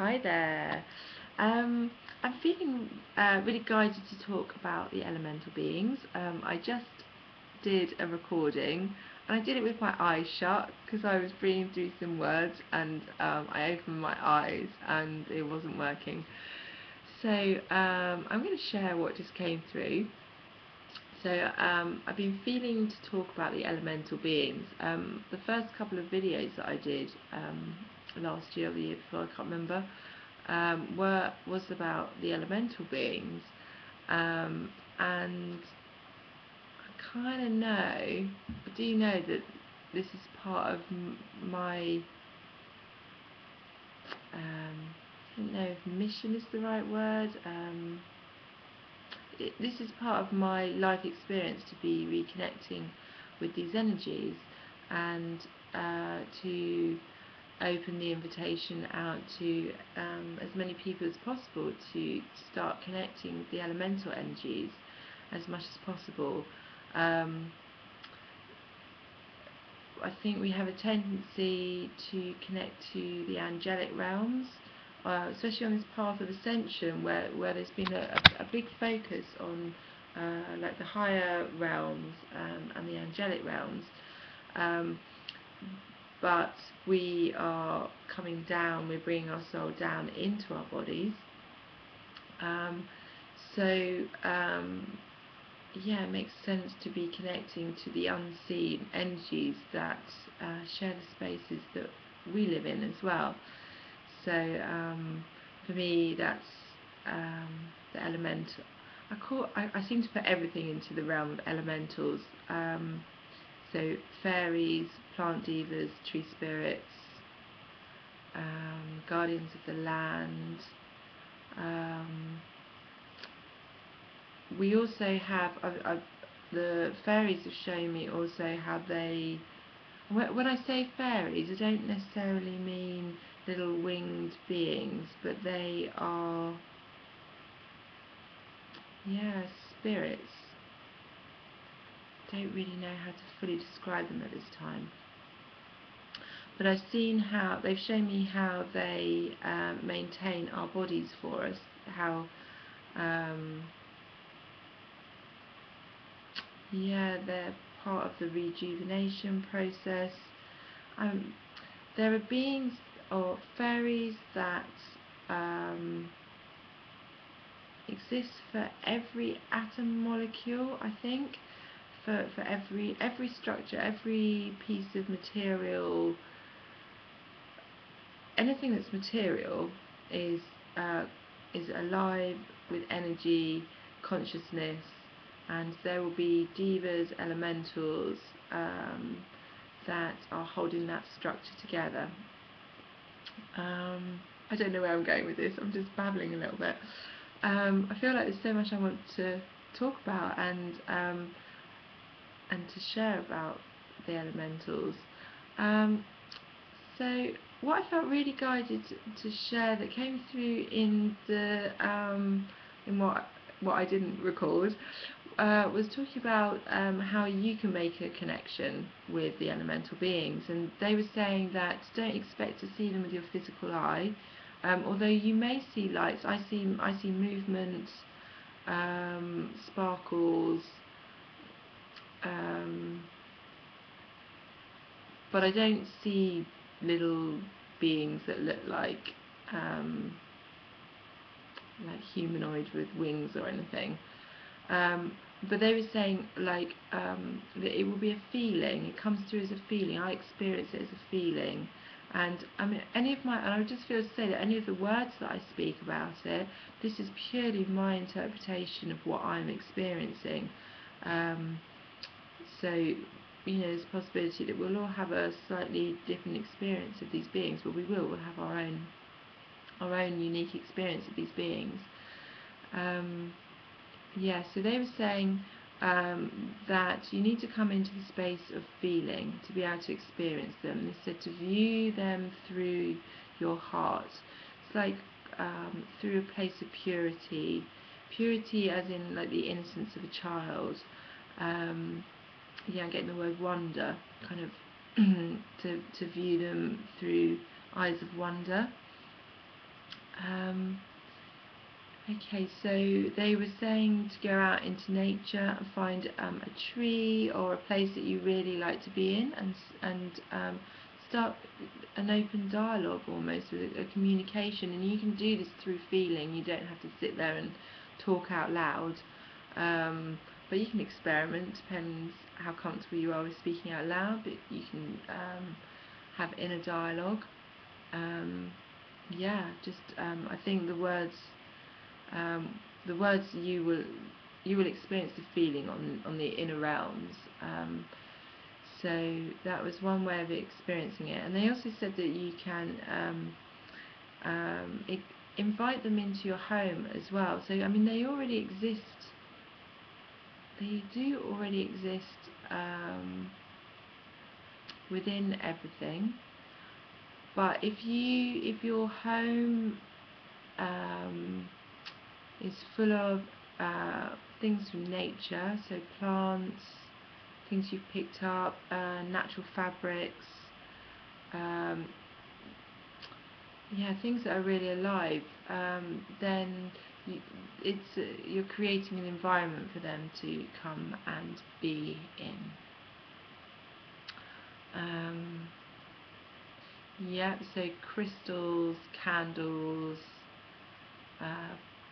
Hi there. I'm feeling really guided to talk about the elemental beings. I just did a recording and I did it with my eyes shut because I was reading through some words and I opened my eyes and it wasn't working. So I'm going to share what just came through. So I've been feeling to talk about the elemental beings. The first couple of videos that I did last year or the year before, I can't remember, was about the elemental beings, and I kind of know, I do know that this is part of my, I don't know if mission is the right word. This is part of my life experience to be reconnecting with these energies and to open the invitation out to as many people as possible to start connecting with the elemental energies as much as possible. I think we have a tendency to connect to the angelic realms, especially on this path of ascension where there's been a big focus on like the higher realms and the angelic realms, but we are coming down, we're bringing our soul down into our bodies. Yeah, it makes sense to be connecting to the unseen energies that share the spaces that we live in as well. So for me, that's the elemental. I seem to put everything into the realm of elementals. So fairies, plant divas, tree spirits, guardians of the land. We also have the fairies have shown me also how they. When I say fairies, I don't necessarily mean little winged beings, but they are, yeah, spirits. Don't really know how to fully describe them at this time. But I've seen how they've shown me how they maintain our bodies for us, how yeah, they're part of the rejuvenation process. There are beings or fairies that exist for every atom molecule, I think, for every structure, every piece of material. Anything that's material is alive with energy, consciousness, and there will be divas, elementals that are holding that structure together. I don't know where I'm going with this, I'm just babbling a little bit. I feel like there's so much I want to talk about and to share about the elementals. So what I felt really guided to share that came through in the in what I didn't record was talking about how you can make a connection with the elemental beings, and they were saying that don't expect to see them with your physical eye, although you may see lights. I see movements, sparkles, but I don't see little beings that look like humanoid with wings or anything. But they were saying that it will be a feeling. It comes through as a feeling. I experience it as a feeling, and I mean and I would just feel to say that any of the words that I speak about it, this is purely my interpretation of what I'm experiencing. So there's a possibility that we'll all have a slightly different experience of these beings, but we'll have our own unique experience of these beings. Yeah, so they were saying that you need to come into the space of feeling to be able to experience them. They said to view them through your heart. It's like through a place of purity. Purity as in like the innocence of a child. Yeah, I'm getting the word wonder, kind of to view them through eyes of wonder. Um, okay, so they were saying to go out into nature and find a tree or a place that you really like to be in, and start an open dialogue almost with a communication. And you can do this through feeling. You don't have to sit there and talk out loud. But you can experiment, depends how comfortable you are with speaking out loud, but you can have inner dialogue. Yeah, just I think the words you will experience the feeling on the inner realms. So that was one way of experiencing it. And they also said that you can invite them into your home as well. So I mean, they already exist. They do already exist within everything. But if your home is full of things from nature, so plants, things you've picked up, natural fabrics, yeah, things that are really alive, then you're creating an environment for them to come and be in. Yeah, so crystals, candles,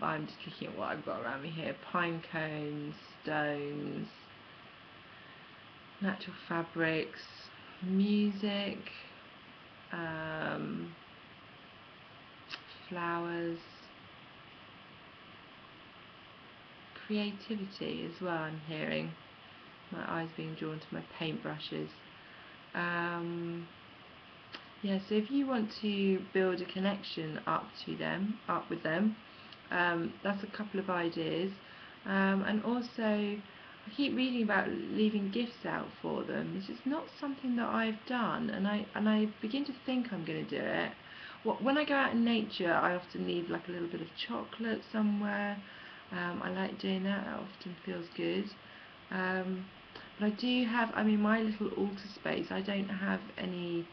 I'm just looking at what I've got around me here, pine cones, stones, natural fabrics, music, flowers, creativity as well. I'm hearing my eyes being drawn to my paintbrushes. Yeah, so if you want to build a connection up with them, that's a couple of ideas. And also, I keep reading about leaving gifts out for them. This is not something that I've done, and I begin to think I'm going to do it. When I go out in nature, I often leave like a little bit of chocolate somewhere. I like doing that. That often feels good. But I do have, I mean, my little altar space, I don't have any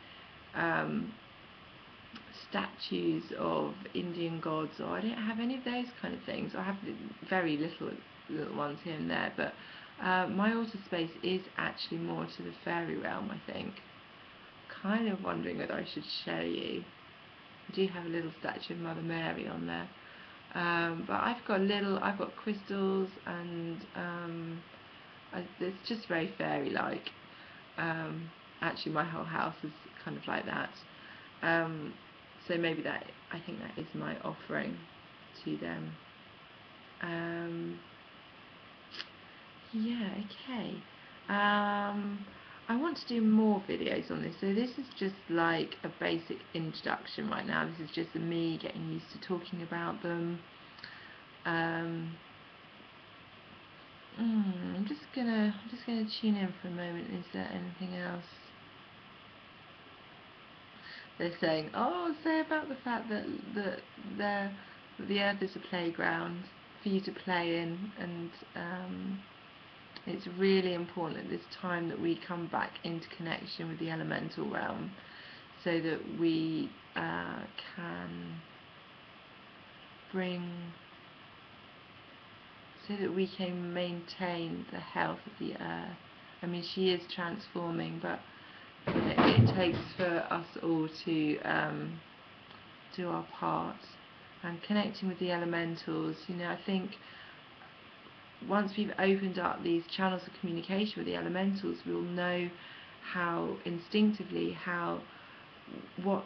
statues of Indian gods, or I don't have any of those kind of things. I have very little ones here and there, but my altar space is actually more to the fairy realm, I think. Kind of wondering whether I should show you. I do have a little statue of Mother Mary on there, but I've got crystals, and it's just very fairy-like. Actually, my whole house is kind of like that. So maybe I think that is my offering to them. Yeah, okay. I want to do more videos on this, so this is just like a basic introduction right now. This is just me getting used to talking about them. I'm just gonna tune in for a moment. Is there anything else? They're saying, oh, say about the fact that the earth is a playground for you to play in, and it's really important at this time that we come back into connection with the elemental realm, so that we can maintain the health of the earth. I mean, she is transforming, but it takes for us all to do our part. And connecting with the elementals, you know, I think once we've opened up these channels of communication with the elementals, we'll know how instinctively what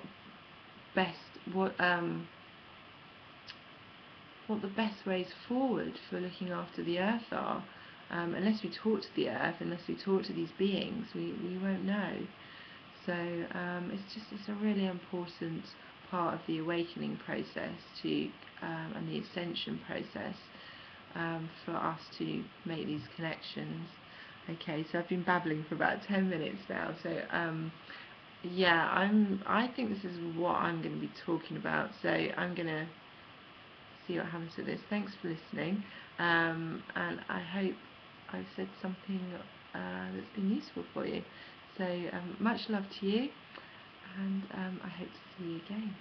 the best ways forward for looking after the earth are. Unless we talk to the earth, unless we talk to these beings, we won't know. So it's a really important part of the awakening process and the ascension process, for us to make these connections. Okay, so I've been babbling for about 10 minutes now, so yeah, I think this is what I'm going to be talking about, so I'm going to see what happens with this. Thanks for listening, and I hope I've said something that's been useful for you. So much love to you, and I hope to see you again.